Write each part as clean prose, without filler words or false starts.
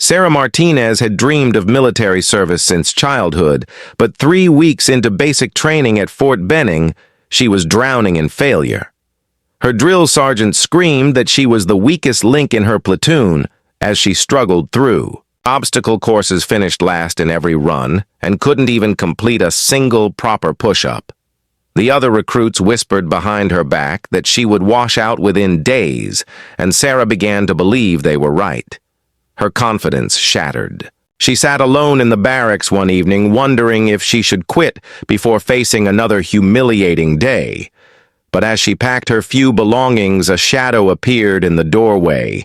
Sarah Martinez had dreamed of military service since childhood, but 3 weeks into basic training at Fort Benning, she was drowning in failure. Her drill sergeant screamed that she was the weakest link in her platoon as she struggled through. Obstacle courses finished last in every run and couldn't even complete a single proper push-up. The other recruits whispered behind her back that she would wash out within days, and Sarah began to believe they were right. Her confidence shattered. She sat alone in the barracks one evening, wondering if she should quit before facing another humiliating day. But as she packed her few belongings, a shadow appeared in the doorway,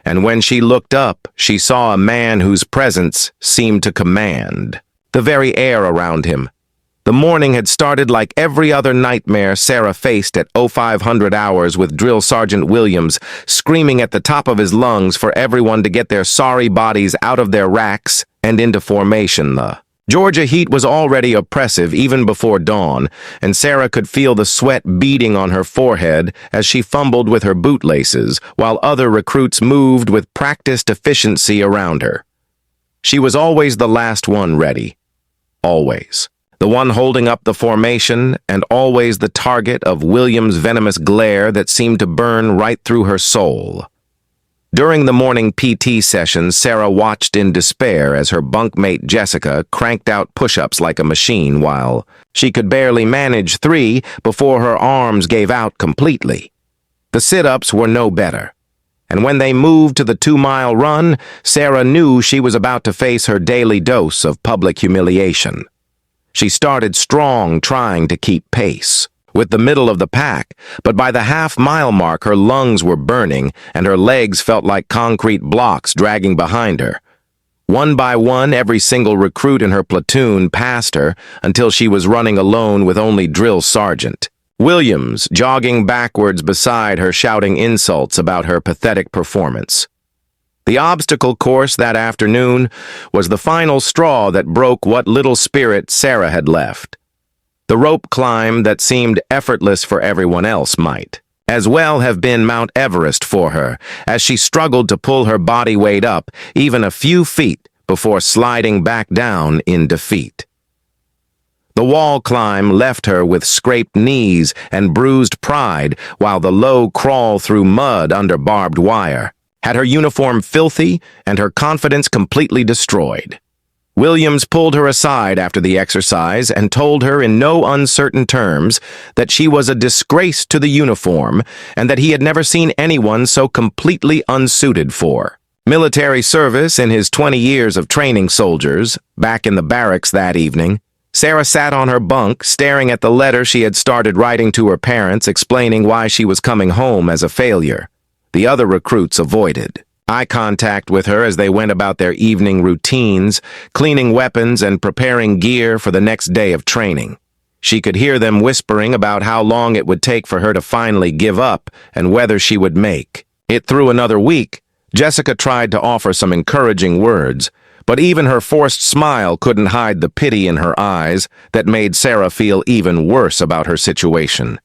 and when she looked up, she saw a man whose presence seemed to command the very air around him. The morning had started like every other nightmare Sarah faced at 0500 hours, with Drill Sergeant Williams screaming at the top of his lungs for everyone to get their sorry bodies out of their racks and into formation. The Georgia heat was already oppressive even before dawn, and Sarah could feel the sweat beading on her forehead as she fumbled with her bootlaces, while other recruits moved with practiced efficiency around her. She was always the last one ready. Always. The one holding up the formation, and always the target of William's venomous glare that seemed to burn right through her soul. During the morning PT session, Sarah watched in despair as her bunkmate Jessica cranked out push-ups like a machine, while she could barely manage 3 before her arms gave out completely. The sit-ups were no better, and when they moved to the 2-mile run, Sarah knew she was about to face her daily dose of public humiliation. She started strong, trying to keep pace with the middle of the pack, but by the half-mile mark her lungs were burning and her legs felt like concrete blocks dragging behind her. One by one, every single recruit in her platoon passed her until she was running alone with only Drill Sergeant Williams jogging backwards beside her, shouting insults about her pathetic performance. The obstacle course that afternoon was the final straw that broke what little spirit Sarah had left. The rope climb that seemed effortless for everyone else might as well have been Mount Everest for her, as she struggled to pull her body weight up even a few feet before sliding back down in defeat. The wall climb left her with scraped knees and bruised pride, while the low crawl through mud under barbed wire had her uniform filthy and her confidence completely destroyed. Williams pulled her aside after the exercise and told her in no uncertain terms that she was a disgrace to the uniform and that he had never seen anyone so completely unsuited for military service in his 20 years of training soldiers. Back in the barracks that evening, Sarah sat on her bunk, staring at the letter she had started writing to her parents, explaining why she was coming home as a failure. The other recruits avoided eye contact with her as they went about their evening routines, cleaning weapons and preparing gear for the next day of training. She could hear them whispering about how long it would take for her to finally give up and whether she would make it through another week. Jessica tried to offer some encouraging words, but even her forced smile couldn't hide the pity in her eyes that made Sarah feel even worse about her situation.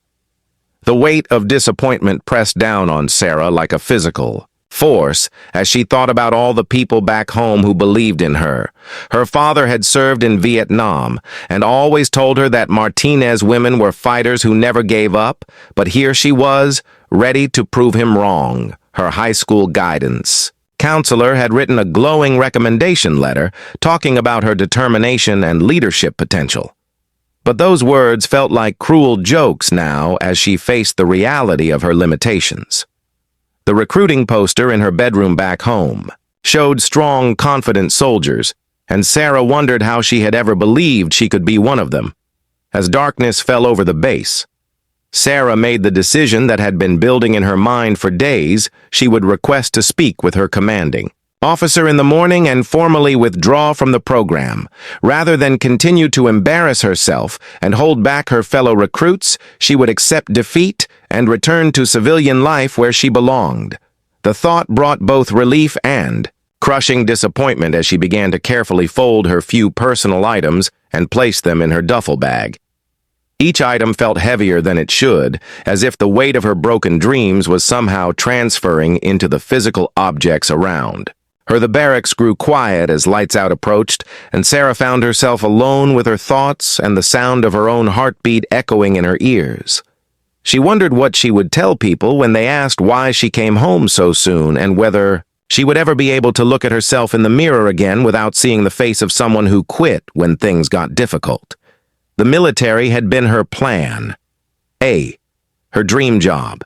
The weight of disappointment pressed down on Sarah like a physical force as she thought about all the people back home who believed in her. Her father had served in Vietnam and always told her that Martinez women were fighters who never gave up, but here she was, ready to prove him wrong. Her high school guidance counselor had written a glowing recommendation letter talking about her determination and leadership potential. But those words felt like cruel jokes now as she faced the reality of her limitations. The recruiting poster in her bedroom back home showed strong, confident soldiers, and Sarah wondered how she had ever believed she could be one of them. As darkness fell over the base, Sarah made the decision that had been building in her mind for days. She would request to speak with her commanding officer in the morning and formally withdraw from the program. Rather than continue to embarrass herself and hold back her fellow recruits, she would accept defeat and return to civilian life where she belonged. The thought brought both relief and crushing disappointment as she began to carefully fold her few personal items and place them in her duffel bag. Each item felt heavier than it should, as if the weight of her broken dreams was somehow transferring into the physical objects around. The barracks grew quiet as lights out approached, and Sarah found herself alone with her thoughts and the sound of her own heartbeat echoing in her ears. She wondered what she would tell people when they asked why she came home so soon and whether she would ever be able to look at herself in the mirror again without seeing the face of someone who quit when things got difficult. The military had been her plan. Her dream job.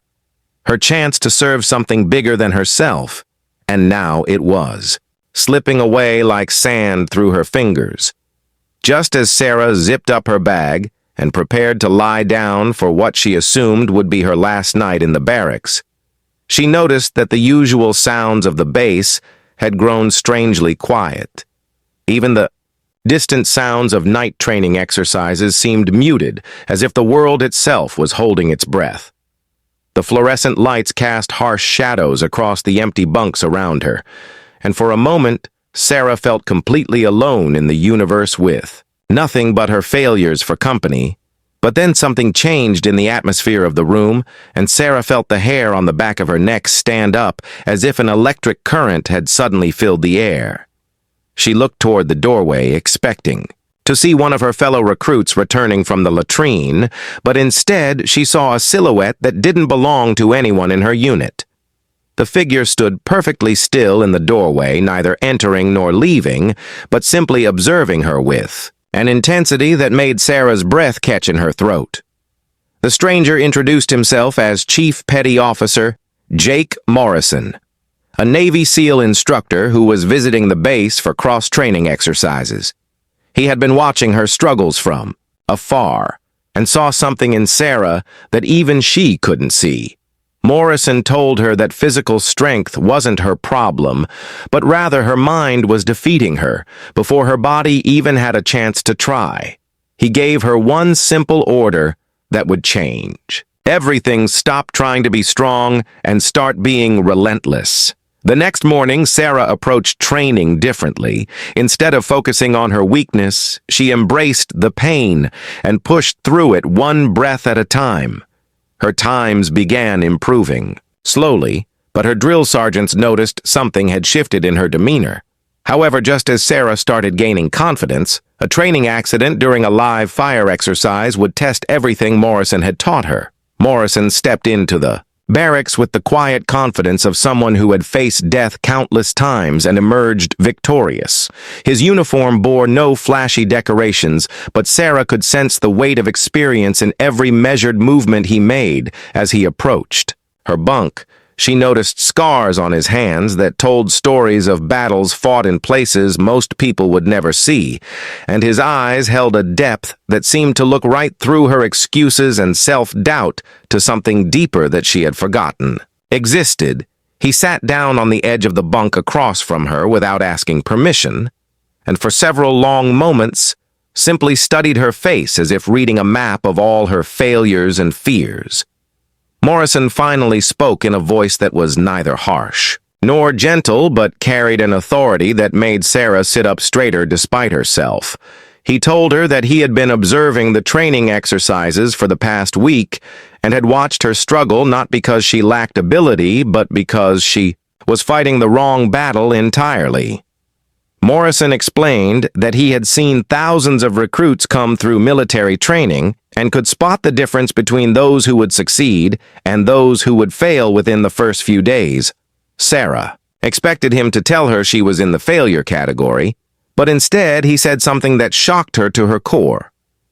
Her chance to serve something bigger than herself. And now it was, slipping away like sand through her fingers. Just as Sarah zipped up her bag and prepared to lie down for what she assumed would be her last night in the barracks, she noticed that the usual sounds of the base had grown strangely quiet. Even the distant sounds of night training exercises seemed muted, as if the world itself was holding its breath. The fluorescent lights cast harsh shadows across the empty bunks around her, and for a moment, Sarah felt completely alone in the universe with nothing but her failures for company. But then something changed in the atmosphere of the room, and Sarah felt the hair on the back of her neck stand up as if an electric current had suddenly filled the air. She looked toward the doorway, expecting to see one of her fellow recruits returning from the latrine, but instead she saw a silhouette that didn't belong to anyone in her unit. The figure stood perfectly still in the doorway, neither entering nor leaving, but simply observing her with an intensity that made Sarah's breath catch in her throat. The stranger introduced himself as Chief Petty Officer Jake Morrison, a Navy SEAL instructor who was visiting the base for cross-training exercises. He had been watching her struggles from afar and saw something in Sarah that even she couldn't see. Morrison told her that physical strength wasn't her problem, but rather her mind was defeating her before her body even had a chance to try. He gave her one simple order that would change everything: stop trying to be strong and start being relentless. The next morning, Sarah approached training differently. Instead of focusing on her weakness, she embraced the pain and pushed through it one breath at a time. Her times began improving, slowly, but her drill sergeants noticed something had shifted in her demeanor. However, just as Sarah started gaining confidence, a training accident during a live fire exercise would test everything Morrison had taught her. Morrison stepped into the barracks with the quiet confidence of someone who had faced death countless times and emerged victorious. His uniform bore no flashy decorations, but Sarah could sense the weight of experience in every measured movement he made as he approached her bunk. She noticed scars on his hands that told stories of battles fought in places most people would never see, and his eyes held a depth that seemed to look right through her excuses and self-doubt to something deeper that she had forgotten existed. He sat down on the edge of the bunk across from her without asking permission, and for several long moments simply studied her face as if reading a map of all her failures and fears. Morrison finally spoke in a voice that was neither harsh nor gentle, but carried an authority that made Sarah sit up straighter despite herself. He told her that he had been observing the training exercises for the past week and had watched her struggle not because she lacked ability, but because she was fighting the wrong battle entirely. Morrison explained that he had seen thousands of recruits come through military training and could spot the difference between those who would succeed and those who would fail within the first few days. Sarah expected him to tell her she was in the failure category, but instead he said something that shocked her to her core.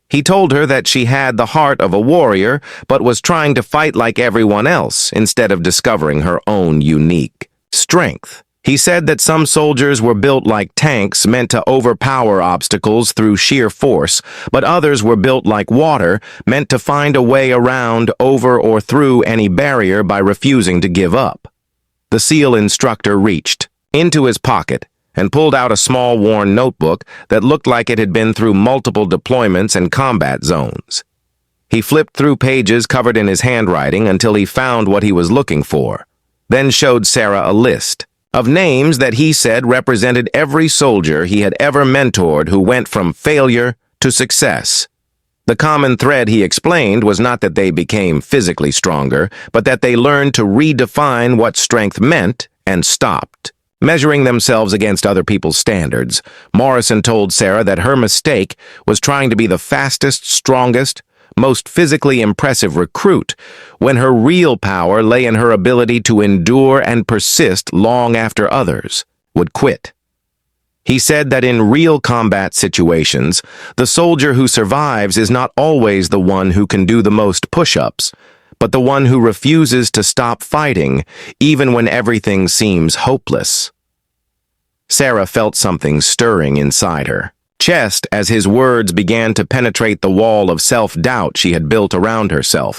He told her that she had the heart of a warrior, but was trying to fight like everyone else instead of discovering her own unique strength. He said that some soldiers were built like tanks meant to overpower obstacles through sheer force, but others were built like water meant to find a way around, over, or through any barrier by refusing to give up. The SEAL instructor reached into his pocket and pulled out a small worn notebook that looked like it had been through multiple deployments and combat zones. He flipped through pages covered in his handwriting until he found what he was looking for, then showed Sarah a list of names that he said represented every soldier he had ever mentored who went from failure to success. The common thread, he explained, was not that they became physically stronger, but that they learned to redefine what strength meant and stopped Measuring themselves against other people's standards, Morrison told Sarah that her mistake was trying to be the fastest, strongest, most physically impressive recruit, when her real power lay in her ability to endure and persist long after others would quit. He said that in real combat situations, the soldier who survives is not always the one who can do the most push-ups, but the one who refuses to stop fighting even when everything seems hopeless. Sarah felt something stirring inside her chest as his words began to penetrate the wall of self-doubt she had built around herself.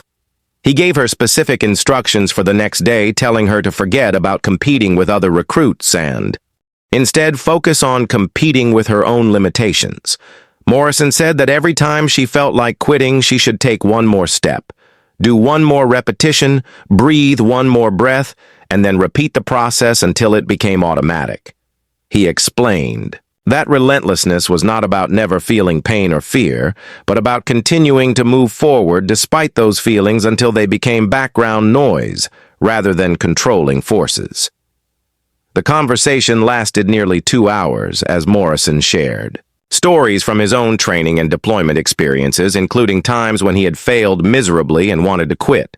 He gave her specific instructions for the next day, telling her to forget about competing with other recruits and instead focus on competing with her own limitations. Morrison said that every time she felt like quitting, she should take one more step, do one more repetition, breathe one more breath, and then repeat the process until it became automatic. He explained that relentlessness was not about never feeling pain or fear, but about continuing to move forward despite those feelings until they became background noise rather than controlling forces. The conversation lasted nearly 2 hours as Morrison shared stories from his own training and deployment experiences, including times when he had failed miserably and wanted to quit.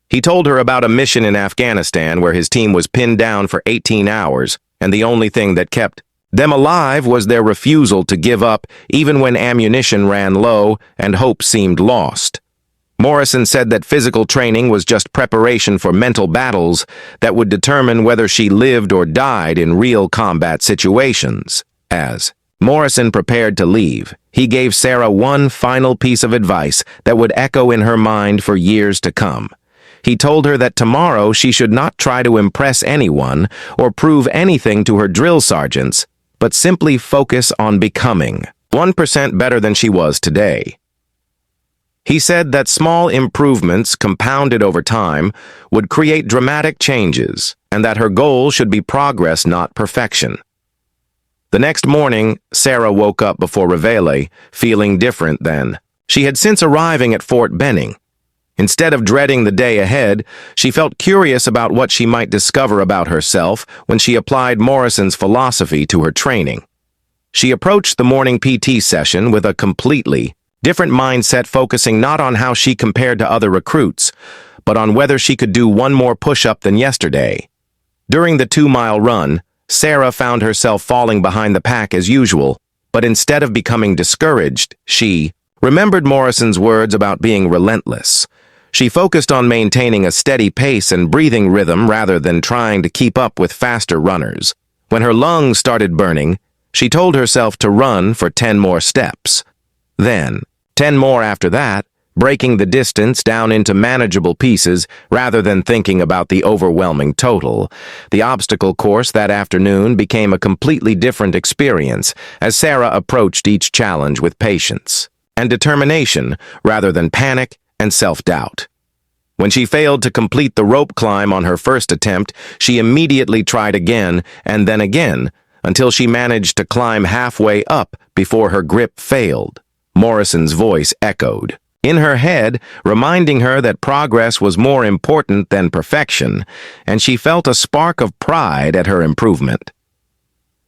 He told her about a mission in Afghanistan where his team was pinned down for 18 hours, and the only thing that kept them alive was their refusal to give up even when ammunition ran low and hope seemed lost. Morrison said that physical training was just preparation for mental battles that would determine whether she lived or died in real combat situations. As Morrison prepared to leave, he gave Sarah one final piece of advice that would echo in her mind for years to come. He told her that tomorrow she should not try to impress anyone or prove anything to her drill sergeants, but simply focus on becoming 1% better than she was today. He said that small improvements compounded over time would create dramatic changes, and that her goal should be progress, not perfection. The next morning, Sarah woke up before Reveille, feeling different than she had since arriving at Fort Benning. Instead of dreading the day ahead, she felt curious about what she might discover about herself when she applied Morrison's philosophy to her training. She approached the morning PT session with a completely different mindset, focusing not on how she compared to other recruits, but on whether she could do one more push-up than yesterday. During the 2-mile run, Sarah found herself falling behind the pack as usual, but instead of becoming discouraged, she remembered Morrison's words about being relentless. She focused on maintaining a steady pace and breathing rhythm rather than trying to keep up with faster runners. When her lungs started burning, she told herself to run for 10 more steps. Then, 10 more after that, breaking the distance down into manageable pieces rather than thinking about the overwhelming total. The obstacle course that afternoon became a completely different experience as Sarah approached each challenge with patience and determination rather than panic and self-doubt. When she failed to complete the rope climb on her first attempt, she immediately tried again and then again until she managed to climb halfway up before her grip failed. Morrison's voice echoed in her head, reminding her that progress was more important than perfection, and she felt a spark of pride at her improvement.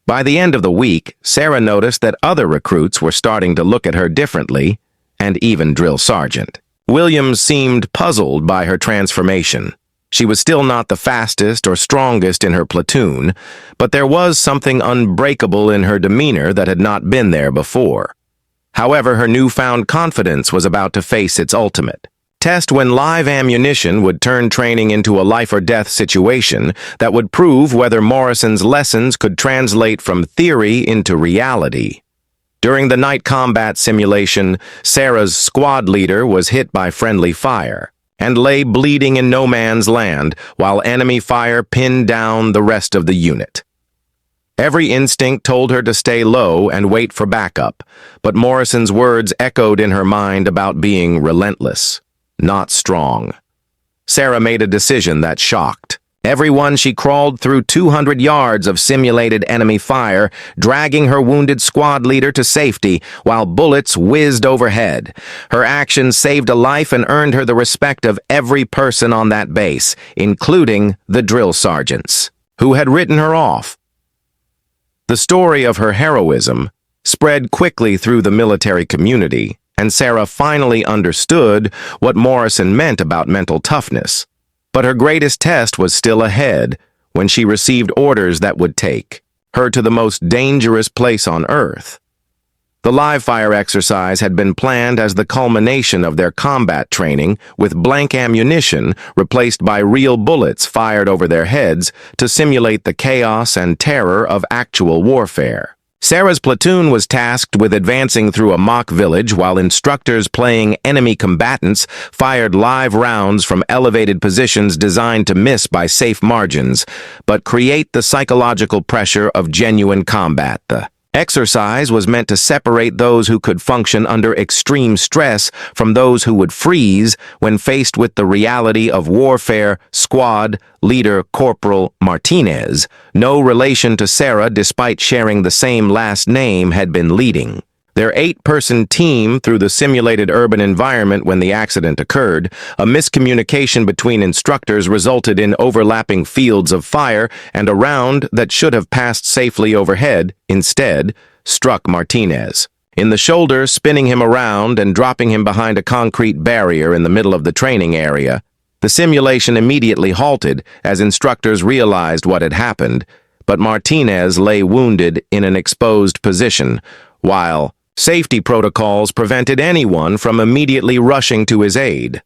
By the end of the week, Sarah noticed that other recruits were starting to look at her differently, and even Drill Sergeant Williams seemed puzzled by her transformation. She was still not the fastest or strongest in her platoon, but there was something unbreakable in her demeanor that had not been there before. However, her newfound confidence was about to face its ultimate test when live ammunition would turn training into a life-or-death situation that would prove whether Morrison's lessons could translate from theory into reality. During the night combat simulation, Sarah's squad leader was hit by friendly fire and lay bleeding in no man's land while enemy fire pinned down the rest of the unit. Every instinct told her to stay low and wait for backup, but Morrison's words echoed in her mind about being relentless, not strong. Sarah made a decision that shocked everyone. She crawled through 200 yards of simulated enemy fire, dragging her wounded squad leader to safety while bullets whizzed overhead. Her action saved a life and earned her the respect of every person on that base, including the drill sergeants, who had written her off. The story of her heroism spread quickly through the military community, and Sarah finally understood what Morrison meant about mental toughness. But her greatest test was still ahead when she received orders that would take her to the most dangerous place on Earth. The live fire exercise had been planned as the culmination of their combat training, with blank ammunition replaced by real bullets fired over their heads to simulate the chaos and terror of actual warfare. Sarah's platoon was tasked with advancing through a mock village while instructors playing enemy combatants fired live rounds from elevated positions designed to miss by safe margins, but create the psychological pressure of genuine combat. The exercise was meant to separate those who could function under extreme stress from those who would freeze when faced with the reality of warfare. Squad leader Corporal Martinez, no relation to Sarah despite sharing the same last name, had been leading their 8-person team through the simulated urban environment when the accident occurred. A miscommunication between instructors resulted in overlapping fields of fire, and a round that should have passed safely overhead instead struck Martinez in the shoulder, spinning him around and dropping him behind a concrete barrier in the middle of the training area. The simulation immediately halted as instructors realized what had happened, but Martinez lay wounded in an exposed position, while safety protocols prevented anyone from immediately rushing to his aid.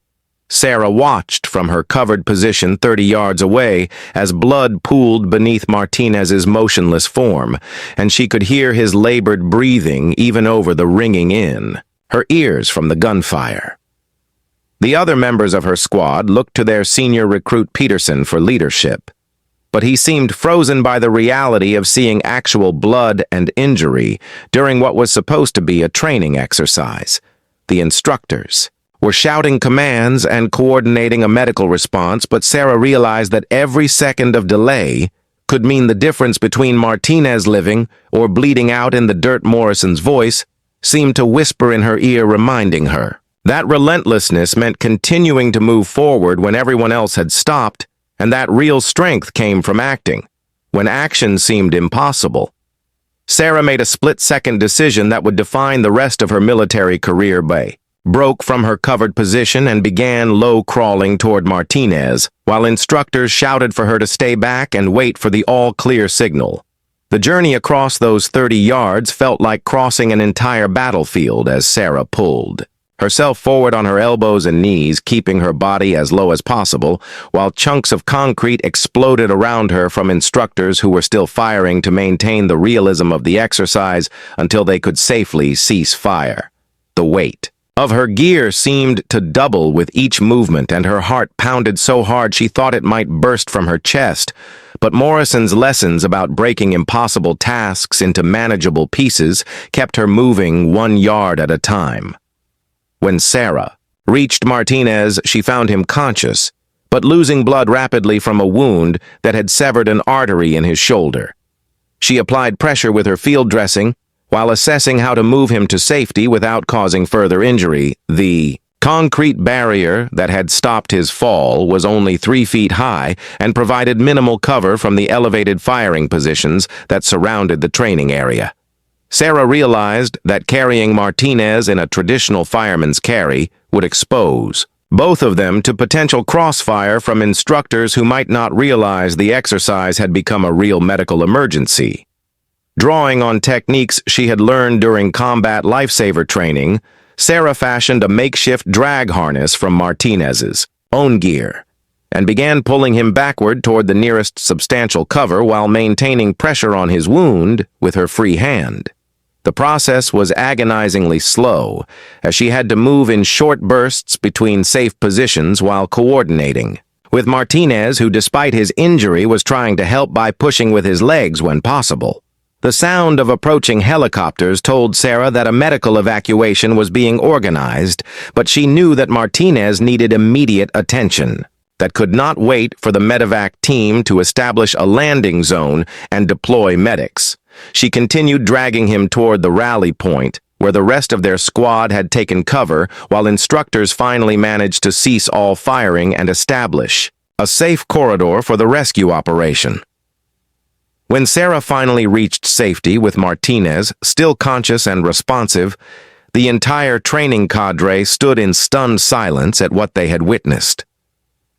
Sarah watched from her covered position 30 yards away as blood pooled beneath Martinez's motionless form, and she could hear his labored breathing even over the ringing in her ears from the gunfire. The other members of her squad looked to their senior recruit Peterson for leadership, but he seemed frozen by the reality of seeing actual blood and injury during what was supposed to be a training exercise. The instructors were shouting commands and coordinating a medical response, but Sarah realized that every second of delay could mean the difference between Martinez living or bleeding out. In the dirt, Morrison's voice seemed to whisper in her ear, reminding her that relentlessness meant continuing to move forward when everyone else had stopped, and that real strength came from acting when action seemed impossible. Sarah made a split-second decision that would define the rest of her military career. Broke from her covered position and began low-crawling toward Martinez, while instructors shouted for her to stay back and wait for the all-clear signal. The journey across those 30 yards felt like crossing an entire battlefield as Sarah pulled herself forward on her elbows and knees, keeping her body as low as possible, while chunks of concrete exploded around her from instructors who were still firing to maintain the realism of the exercise until they could safely cease fire. The weight of her gear seemed to double with each movement, and her heart pounded so hard she thought it might burst from her chest. But Morrison's lessons about breaking impossible tasks into manageable pieces kept her moving 1 yard at a time. When Sarah reached Martinez, she found him conscious, but losing blood rapidly from a wound that had severed an artery in his shoulder. She applied pressure with her field dressing while assessing how to move him to safety without causing further injury. The concrete barrier that had stopped his fall was only 3 feet high and provided minimal cover from the elevated firing positions that surrounded the training area. Sarah realized that carrying Martinez in a traditional fireman's carry would expose both of them to potential crossfire from instructors who might not realize the exercise had become a real medical emergency. Drawing on techniques she had learned during combat lifesaver training, Sarah fashioned a makeshift drag harness from Martinez's own gear and began pulling him backward toward the nearest substantial cover while maintaining pressure on his wound with her free hand. The process was agonizingly slow, as she had to move in short bursts between safe positions while coordinating with Martinez, who despite his injury was trying to help by pushing with his legs when possible. The sound of approaching helicopters told Sarah that a medical evacuation was being organized, but she knew that Martinez needed immediate attention that could not wait for the medevac team to establish a landing zone and deploy medics. She continued dragging him toward the rally point, where the rest of their squad had taken cover, while instructors finally managed to cease all firing and establish a safe corridor for the rescue operation. When Sarah finally reached safety with Martinez, still conscious and responsive, the entire training cadre stood in stunned silence at what they had witnessed.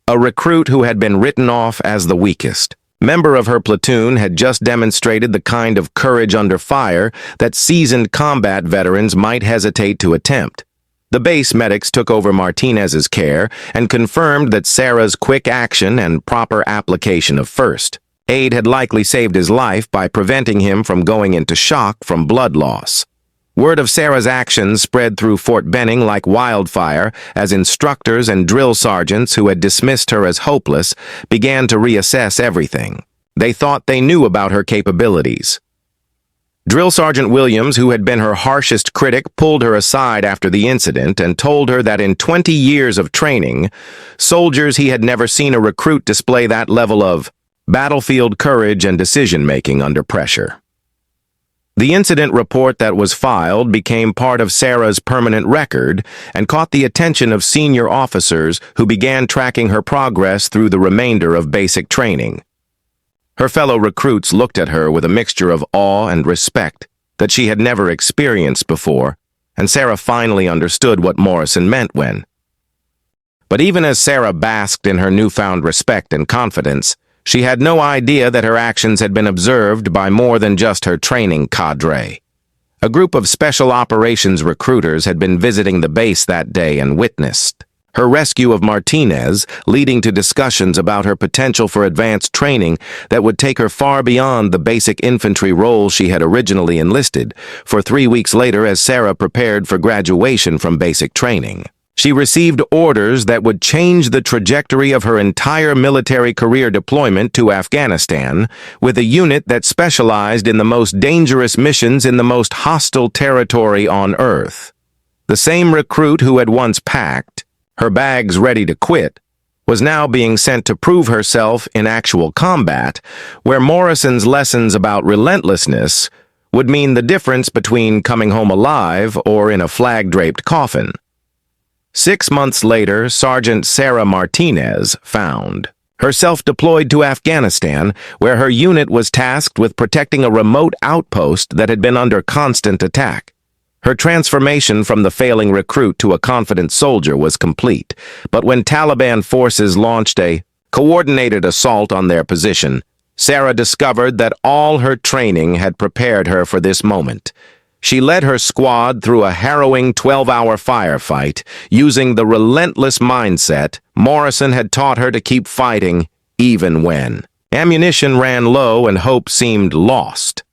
A recruit who had been written off as the weakest member of her platoon had just demonstrated the kind of courage under fire that seasoned combat veterans might hesitate to attempt. The base medics took over Martinez's care and confirmed that Sarah's quick action and proper application of first aid had likely saved his life by preventing him from going into shock from blood loss. Word of Sarah's actions spread through Fort Benning like wildfire as instructors and drill sergeants who had dismissed her as hopeless began to reassess everything. They thought they knew about her capabilities. Drill Sergeant Williams, who had been her harshest critic, pulled her aside after the incident and told her that in 20 years of training, soldiers he had never seen a recruit display that level of battlefield courage and decision-making under pressure. The incident report that was filed became part of Sarah's permanent record and caught the attention of senior officers who began tracking her progress through the remainder of basic training. Her fellow recruits looked at her with a mixture of awe and respect that she had never experienced before, and Sarah finally understood what Morrison meant when. But even as Sarah basked in her newfound respect and confidence, she had no idea that her actions had been observed by more than just her training cadre. A group of special operations recruiters had been visiting the base that day and witnessed her rescue of Martinez, leading to discussions about her potential for advanced training that would take her far beyond the basic infantry role she had originally enlisted for 3 weeks later as Sarah prepared for graduation from basic training. She received orders that would change the trajectory of her entire military career deployment to Afghanistan with a unit that specialized in the most dangerous missions in the most hostile territory on Earth. The same recruit who had once packed her bags ready to quit was now being sent to prove herself in actual combat, where Morrison's lessons about relentlessness would mean the difference between coming home alive or in a flag-draped coffin. 6 months later, Sergeant Sarah Martinez found herself deployed to Afghanistan, where her unit was tasked with protecting a remote outpost that had been under constant attack. Her transformation from the failing recruit to a confident soldier was complete, but when Taliban forces launched a coordinated assault on their position, Sarah discovered that all her training had prepared her for this moment. She led her squad through a harrowing 12-hour firefight, using the relentless mindset Morrison had taught her to keep fighting even when ammunition ran low and hope seemed lost.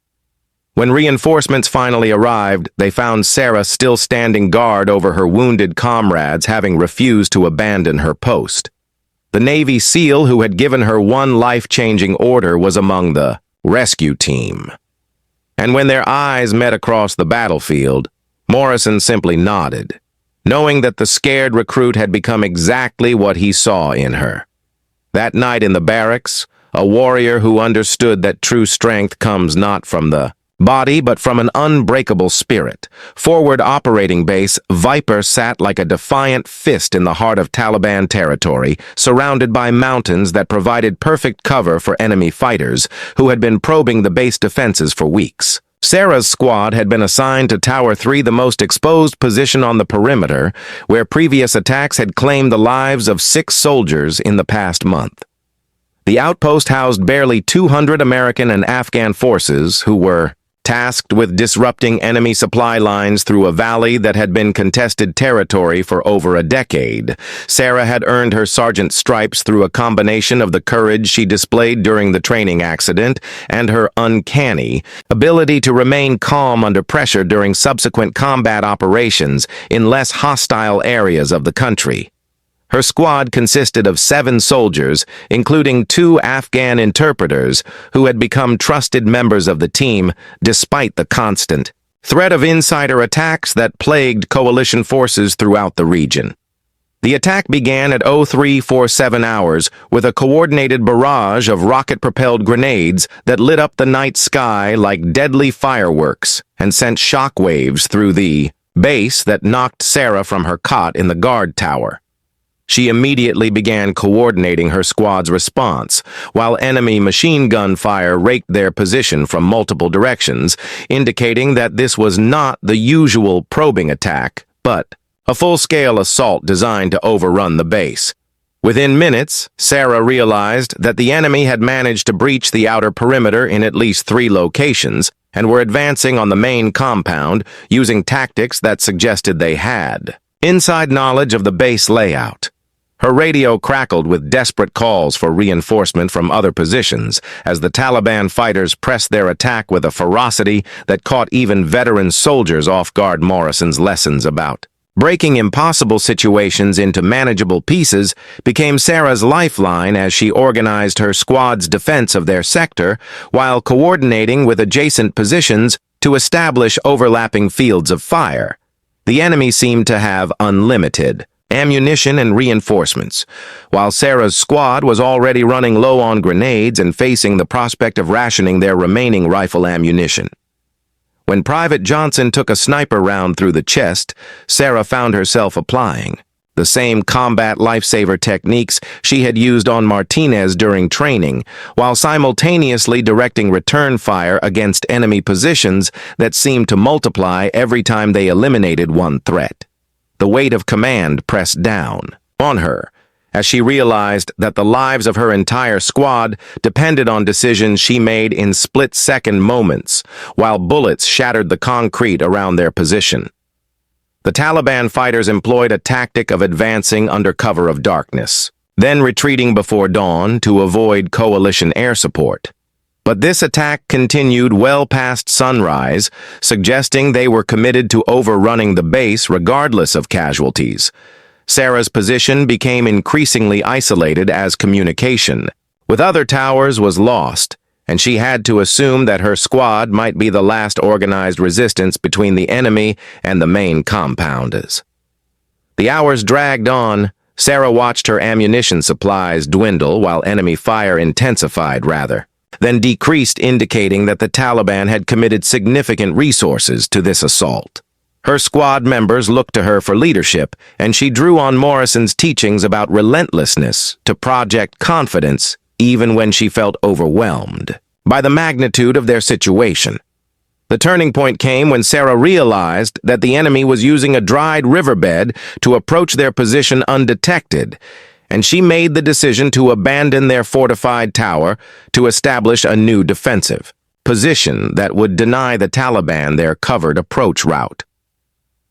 When reinforcements finally arrived, they found Sarah still standing guard over her wounded comrades, having refused to abandon her post. The Navy SEAL who had given her one life-changing order was among the rescue team. And when their eyes met across the battlefield, Morrison simply nodded, knowing that the scared recruit had become exactly what he saw in her. That night in the barracks, a warrior who understood that true strength comes not from the body but from an unbreakable spirit. Forward Operating Base Viper sat like a defiant fist in the heart of Taliban territory, surrounded by mountains that provided perfect cover for enemy fighters who had been probing the base defenses for weeks. Sarah's squad had been assigned to Tower 3, the most exposed position on the perimeter, where previous attacks had claimed the lives of 6 soldiers in the past month. The outpost housed barely 200 American and Afghan forces who were tasked with disrupting enemy supply lines through a valley that had been contested territory for over a decade. Sarah had earned her sergeant stripes through a combination of the courage she displayed during the training accident and her uncanny ability to remain calm under pressure during subsequent combat operations in less hostile areas of the country. Her squad consisted of 7 soldiers, including 2 Afghan interpreters, who had become trusted members of the team despite the constant threat of insider attacks that plagued coalition forces throughout the region. The attack began at 0347 hours with a coordinated barrage of rocket-propelled grenades that lit up the night sky like deadly fireworks and sent shockwaves through the base that knocked Sarah from her cot in the guard tower. She immediately began coordinating her squad's response, while enemy machine gun fire raked their position from multiple directions, indicating that this was not the usual probing attack, but a full-scale assault designed to overrun the base. Within minutes, Sarah realized that the enemy had managed to breach the outer perimeter in at least 3 locations and were advancing on the main compound using tactics that suggested they had inside knowledge of the base layout. Her radio crackled with desperate calls for reinforcement from other positions as the Taliban fighters pressed their attack with a ferocity that caught even veteran soldiers off guard. Morrison's lessons about breaking impossible situations into manageable pieces became Sarah's lifeline as she organized her squad's defense of their sector while coordinating with adjacent positions to establish overlapping fields of fire. The enemy seemed to have unlimited ammunition and reinforcements, while Sarah's squad was already running low on grenades and facing the prospect of rationing their remaining rifle ammunition. When Private Johnson took a sniper round through the chest, Sarah found herself applying the same combat lifesaver techniques she had used on Martinez during training, while simultaneously directing return fire against enemy positions that seemed to multiply every time they eliminated one threat. The weight of command pressed down on her as she realized that the lives of her entire squad depended on decisions she made in split-second moments, while bullets shattered the concrete around their position. The Taliban fighters employed a tactic of advancing under cover of darkness, then retreating before dawn to avoid coalition air support. But this attack continued well past sunrise, suggesting they were committed to overrunning the base regardless of casualties. Sarah's position became increasingly isolated as communication with other towers was lost, and she had to assume that her squad might be the last organized resistance between the enemy and the main compounders. The hours dragged on. Sarah watched her ammunition supplies dwindle while enemy fire intensified, then decreased, indicating that the Taliban had committed significant resources to this assault. Her squad members looked to her for leadership, and she drew on Morrison's teachings about relentlessness to project confidence even when she felt overwhelmed by the magnitude of their situation. The turning point came when Sarah realized that the enemy was using a dried riverbed to approach their position undetected, and she made the decision to abandon their fortified tower to establish a new defensive position that would deny the Taliban their covered approach route.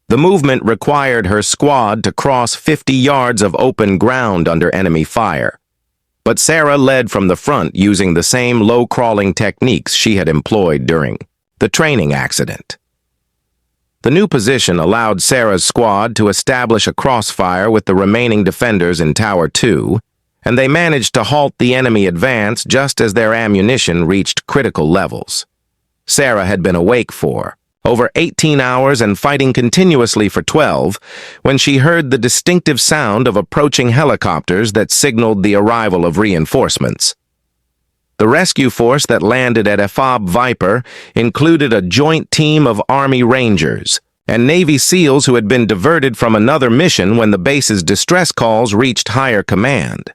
The movement required her squad to cross 50 yards of open ground under enemy fire. But Sarah led from the front using the same low-crawling techniques she had employed during the training accident. The new position allowed Sarah's squad to establish a crossfire with the remaining defenders in Tower 2, and they managed to halt the enemy advance just as their ammunition reached critical levels. Sarah had been awake for over 18 hours and fighting continuously for 12, when she heard the distinctive sound of approaching helicopters that signaled the arrival of reinforcements. The rescue force that landed at FOB Viper included a joint team of Army Rangers and Navy SEALs who had been diverted from another mission when the base's distress calls reached higher command.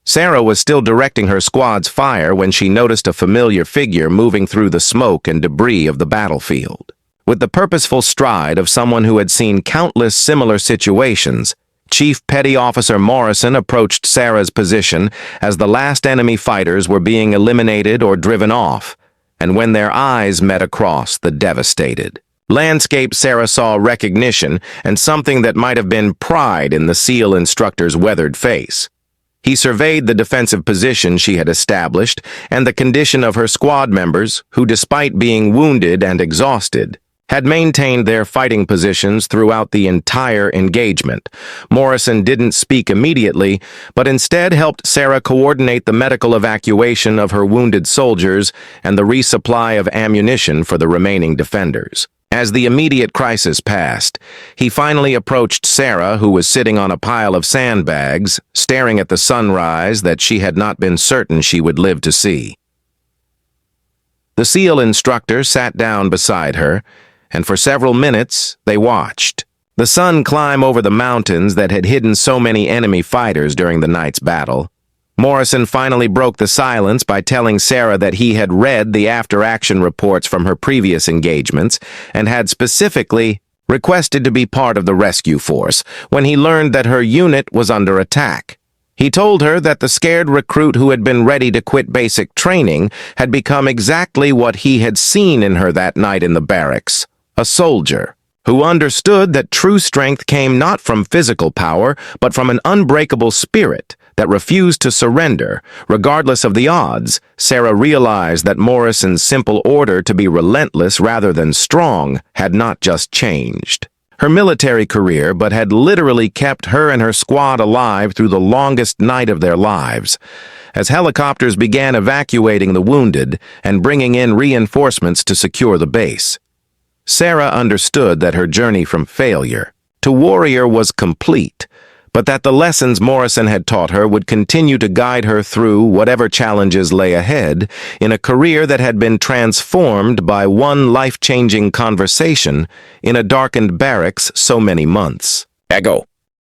Sarah was still directing her squad's fire when she noticed a familiar figure moving through the smoke and debris of the battlefield. With the purposeful stride of someone who had seen countless similar situations, Chief Petty Officer Morrison approached Sarah's position as the last enemy fighters were being eliminated or driven off, and when their eyes met across the devastated landscape, Sarah saw recognition and something that might have been pride in the SEAL instructor's weathered face. He surveyed the defensive position she had established and the condition of her squad members who, despite being wounded and exhausted, had maintained their fighting positions throughout the entire engagement. Morrison didn't speak immediately, but instead helped Sarah coordinate the medical evacuation of her wounded soldiers and the resupply of ammunition for the remaining defenders. As the immediate crisis passed, he finally approached Sarah, who was sitting on a pile of sandbags, staring at the sunrise that she had not been certain she would live to see. The SEAL instructor sat down beside her, and for several minutes they watched, The sun climbed over the mountains that had hidden so many enemy fighters during the night's battle. Morrison finally broke the silence by telling Sarah that he had read the after-action reports from her previous engagements and had specifically requested to be part of the rescue force when he learned that her unit was under attack. He told her that the scared recruit who had been ready to quit basic training had become exactly what he had seen in her that night in the barracks, a soldier who understood that true strength came not from physical power, but from an unbreakable spirit that refused to surrender, regardless of the odds. Sarah realized that Morrison's simple order to be relentless rather than strong had not just changed her military career, but had literally kept her and her squad alive through the longest night of their lives. As helicopters began evacuating the wounded and bringing in reinforcements to secure the base, Sarah understood that her journey from failure to warrior was complete, but that the lessons Morrison had taught her would continue to guide her through whatever challenges lay ahead in a career that had been transformed by one life-changing conversation in a darkened barracks so many months ago.